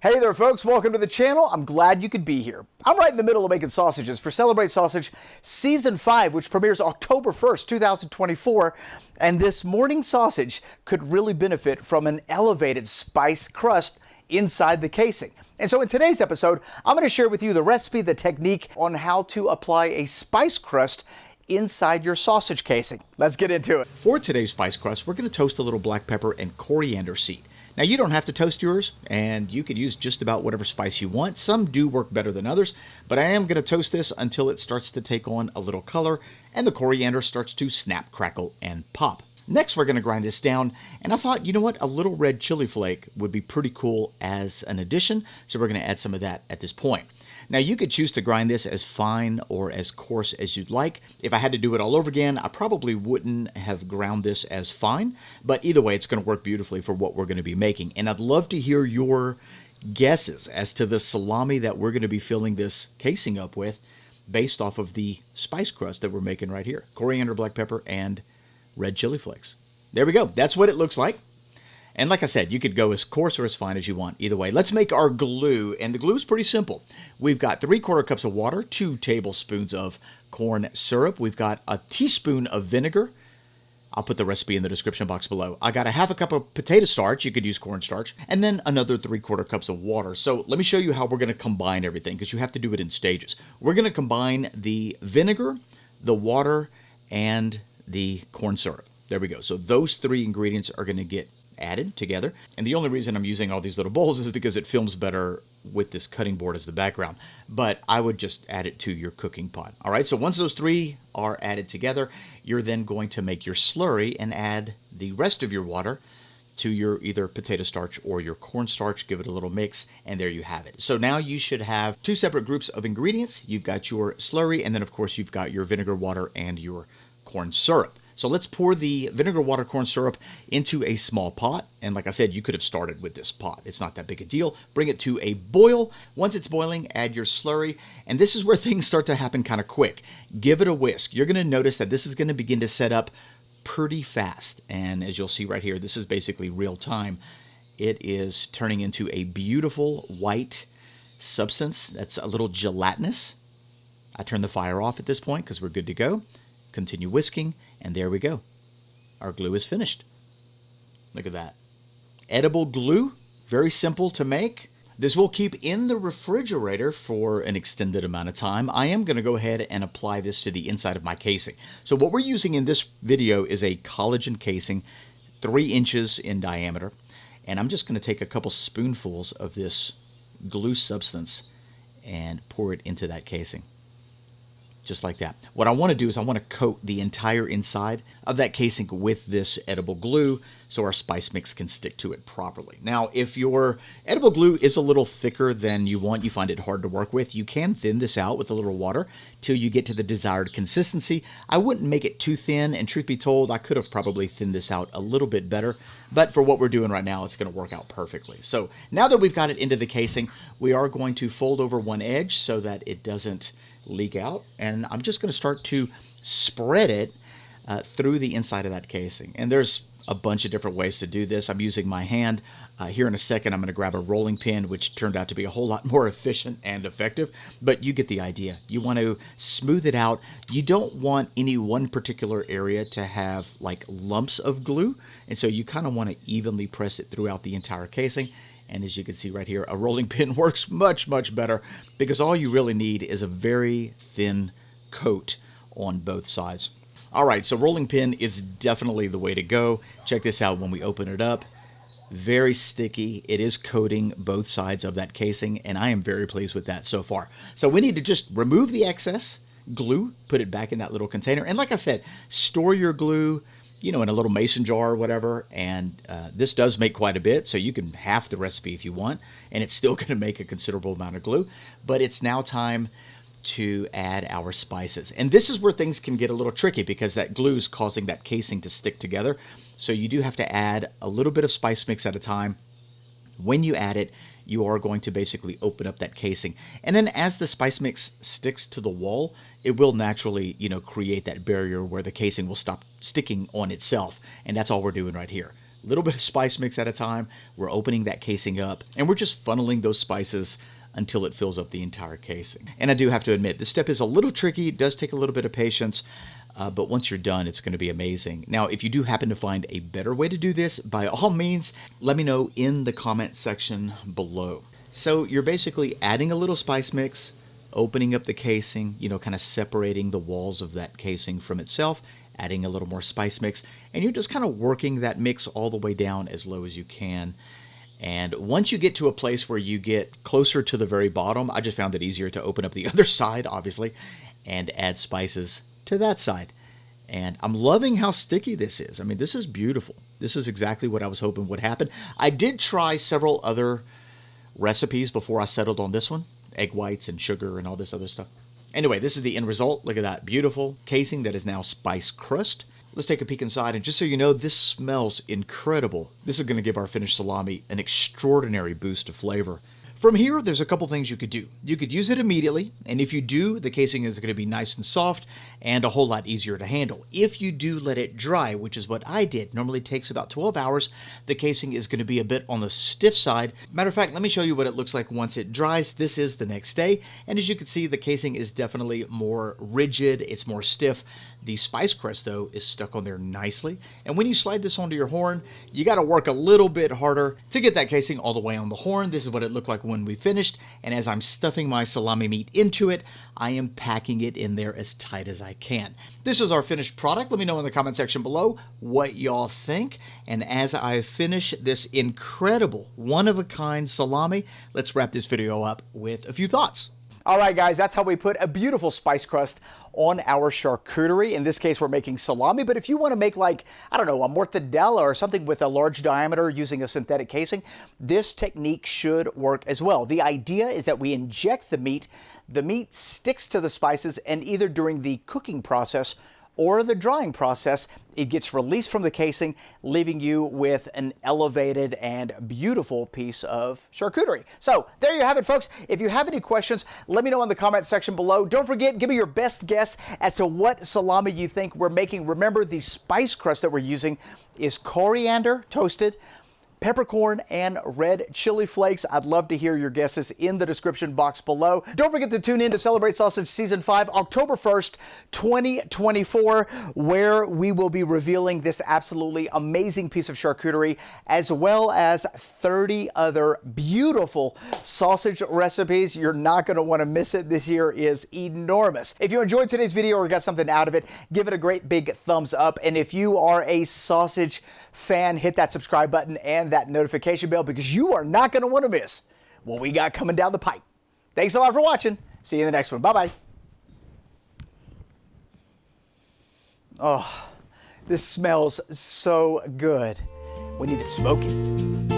Hey there folks, welcome to the channel. I'm glad you could be here. I'm right in the middle of making sausages for Celebrate Sausage Season 5, which premieres October 1st, 2024. And this morning sausage could really benefit from an elevated spice crust inside the casing. And so in today's episode, I'm going to share with you the recipe, the technique on how to apply a spice crust inside your sausage casing. Let's get into it. For today's spice crust, we're going to toast a little black pepper and coriander seed. Now, you don't have to toast yours, and you can use just about whatever spice you want. Some do work better than others, but I am going to toast this until it starts to take on a little color and the coriander starts to snap, crackle, and pop. Next, we're going to grind this down, and I thought, you know what, a little red chili flake would be pretty cool as an addition, so we're going to add some of that at this point. Now, you could choose to grind this as fine or as coarse as you'd like. If I had to do it all over again, I probably wouldn't have ground this as fine, but either way, it's going to work beautifully for what we're going to be making. And I'd love to hear your guesses as to the salami that we're going to be filling this casing up with based off of the spice crust that we're making right here. Coriander, black pepper, and red chili flakes. There we go. That's what it looks like. And like I said, you could go as coarse or as fine as you want. Either way, let's make our glue. And the glue is pretty simple. We've got 3/4 cups of water, 2 tablespoons of corn syrup. We've got a teaspoon of vinegar. I'll put the recipe in the description box below. I got a 1/2 cup of potato starch. You could use cornstarch. And then another 3/4 cups of water. So let me show you how we're going to combine everything, because you have to do it in stages. We're going to combine the vinegar, the water, and the corn syrup. There we go. So those 3 ingredients are going to get added together. And the only reason I'm using all these little bowls is because it films better with this cutting board as the background. But I would just add it to your cooking pot. All right, so once those 3 are added together, you're then going to make your slurry and add the rest of your water to your either potato starch or your cornstarch. Give it a little mix, and there you have it. So now you should have 2 separate groups of ingredients. You've got your slurry, and then of course you've got your vinegar, water, and your corn syrup. So let's pour the vinegar, water, corn syrup into a small pot. And like I said, you could have started with this pot. It's not that big a deal. Bring it to a boil. Once it's boiling, add your slurry. And this is where things start to happen kind of quick. Give it a whisk. You're going to notice that this is going to begin to set up pretty fast. And as you'll see right here, this is basically real time. It is turning into a beautiful white substance that's a little gelatinous. I turn the fire off at this point because we're good to go. Continue whisking, and there we go. Our glue is finished. Look at that. Edible glue, very simple to make. This will keep in the refrigerator for an extended amount of time. I am going to go ahead and apply this to the inside of my casing. So what we're using in this video is a collagen casing, 3 inches in diameter. And I'm just going to take a couple spoonfuls of this glue substance and pour it into that casing. Just like that. What I want to do is I want to coat the entire inside of that casing with this edible glue so our spice mix can stick to it properly. Now, if your edible glue is a little thicker than you want, you find it hard to work with, you can thin this out with a little water till you get to the desired consistency. I wouldn't make it too thin, and truth be told, I could have probably thinned this out a little bit better, but for what we're doing right now, it's going to work out perfectly. So now that we've got it into the casing, we are going to fold over one edge so that it doesn't leak out, and I'm just going to start to spread it through the inside of that casing. And there's a bunch of different ways to do this. I'm using my hand. Here in a second, I'm going to grab a rolling pin, which turned out to be a whole lot more efficient and effective, but you get the idea. You want to smooth it out. You don't want any one particular area to have like lumps of glue, and so you kind of want to evenly press it throughout the entire casing. And as you can see right here, a rolling pin works much, much better because all you really need is a very thin coat on both sides. All right, so rolling pin is definitely the way to go. Check this out when we open it up. Very sticky. It is coating both sides of that casing, and I am very pleased with that so far. So we need to just remove the excess glue, put it back in that little container. And like I said, store your glue, you know, in a little mason jar or whatever, and this does make quite a bit, so you can half the recipe if you want, and it's still going to make a considerable amount of glue. But it's now time to add our spices, and this is where things can get a little tricky because that glue is causing that casing to stick together. So you do have to add a little bit of spice mix at a time. When you add it, you are going to basically open up that casing. And then as the spice mix sticks to the wall, it will naturally, you know, create that barrier where the casing will stop sticking on itself. And that's all we're doing right here. a little bit of spice mix at a time. We're opening that casing up, and we're just funneling those spices until it fills up the entire casing. And I do have to admit, this step is a little tricky. It does take a little bit of patience, but once you're done, it's going to be amazing. Now, if you do happen to find a better way to do this, by all means, let me know in the comment section below. So you're basically adding a little spice mix, opening up the casing, you know, kind of separating the walls of that casing from itself, adding a little more spice mix, and you're just kind of working that mix all the way down as low as you can. And once you get to a place where you get closer to the very bottom, I just found it easier to open up the other side, obviously, and add spices to that side. And I'm loving how sticky this is. I mean, this is beautiful. This is exactly what I was hoping would happen. I did try several other recipes before I settled on this one. Egg whites and sugar and all this other stuff. Anyway, this is the end result. Look at that beautiful casing that is now spice crust. Let's take a peek inside, and just so you know, this smells incredible. This is going to give our finished salami an extraordinary boost of flavor. From here, there's a couple things you could do. You could use it immediately, and if you do, the casing is going to be nice and soft and a whole lot easier to handle. If you do let it dry, which is what I did, normally takes about 12 hours, the casing is going to be a bit on the stiff side. Matter of fact, let me show you what it looks like once it dries. This is the next day, and as you can see, the casing is definitely more rigid, it's more stiff. The spice crust, though, is stuck on there nicely, and when you slide this onto your horn, you got to work a little bit harder to get that casing all the way on the horn. This is what it looked like when we finished, and as I'm stuffing my salami meat into it, I am packing it in there as tight as I can. This is our finished product. Let me know in the comment section below what y'all think, and as I finish this incredible, one-of-a-kind salami, let's wrap this video up with a few thoughts. All right, guys, that's how we put a beautiful spice crust on our charcuterie. In this case, we're making salami, but if you want to make, like, I don't know, a mortadella or something with a large diameter using a synthetic casing, this technique should work as well. The idea is that we inject the meat sticks to the spices, and either during the cooking process or the drying process, it gets released from the casing, leaving you with an elevated and beautiful piece of charcuterie. So there you have it, folks. If you have any questions, let me know in the comment section below. Don't forget, give me your best guess as to what salami you think we're making. Remember, the spice crust that we're using is coriander toasted, peppercorn, and red chili flakes. I'd love to hear your guesses in the description box below. Don't forget to tune in to Celebrate Sausage Season 5, October 1st, 2024, where we will be revealing this absolutely amazing piece of charcuterie, as well as 30 other beautiful sausage recipes. You're not going to want to miss it. This year is enormous. If you enjoyed today's video or got something out of it, give it a great big thumbs up. And if you are a sausage fan, hit that subscribe button and that notification bell, because you are not going to want to miss what we got coming down the pipe. Thanks a lot for watching. See you in the next one. Bye-bye. Oh, this smells so good. We need to smoke it.